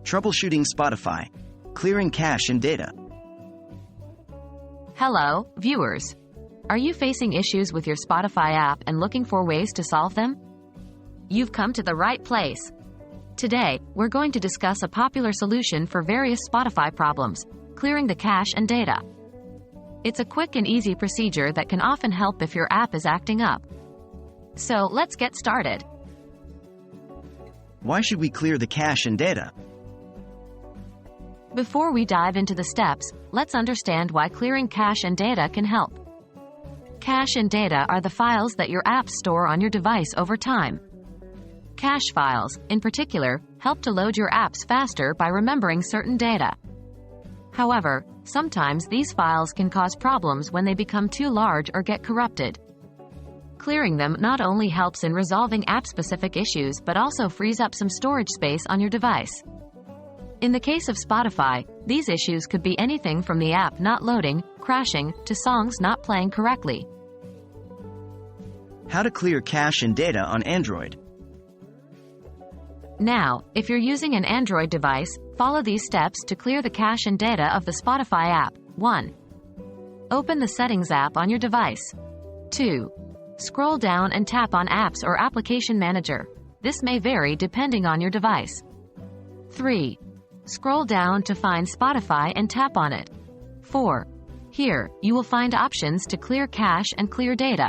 Troubleshooting Spotify. Clearing cache and data. Hello, viewers. Are you facing issues with your Spotify app and looking for ways to solve them? You've come to the right place. Today, we're going to discuss a popular solution for various Spotify problems, clearing the cache and data. It's a quick and easy procedure that can often help if your app is acting up. So, let's get started. Why should we clear the cache and data? Before we dive into the steps, let's understand why clearing cache and data can help. Cache and data are the files that your apps store on your device over time. Cache files, in particular, help to load your apps faster by remembering certain data. However, sometimes these files can cause problems when they become too large or get corrupted. Clearing them not only helps in resolving app-specific issues but also frees up some storage space on your device. In the case of Spotify, these issues could be anything from the app not loading, crashing, to songs not playing correctly. How to clear cache and data on Android. Now, if you're using an Android device, follow these steps to clear the cache and data of the Spotify app. 1. Open the Settings app on your device. 2. Scroll down and tap on Apps or Application Manager. This may vary depending on your device. 3. Scroll down to find Spotify and tap on it. 4. Here, you will find options to clear cache and clear data.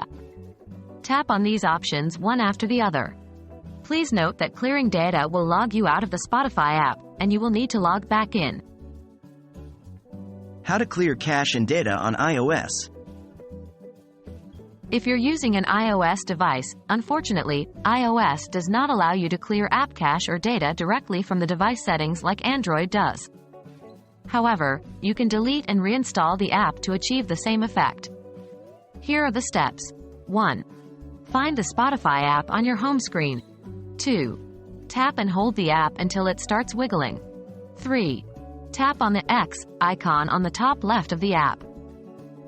Tap on these options one after the other. Please note that clearing data will log you out of the Spotify app, and you will need to log back in. How to clear cache and data on iOS. If you're using an iOS device, unfortunately, iOS does not allow you to clear app cache or data directly from the device settings like Android does. However, you can delete and reinstall the app to achieve the same effect. Here are the steps. 1. Find the Spotify app on your home screen. 2. Tap and hold the app until it starts wiggling. 3. Tap on the X icon on the top left of the app.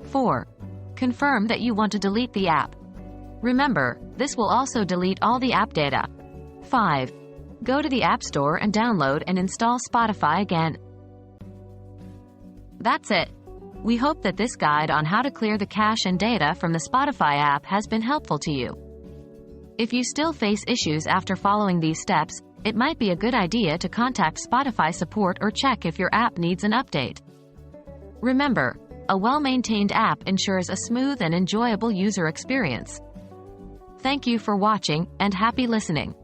4. Confirm that you want to delete the app. Remember, this will also delete all the app data. 5. Go to the App Store and download and install Spotify again. That's it. We hope that this guide on how to clear the cache and data from the Spotify app has been helpful to you. If you still face issues after following these steps, it might be a good idea to contact Spotify support or check if your app needs an update. Remember, a well-maintained app ensures a smooth and enjoyable user experience. Thank you for watching, and happy listening.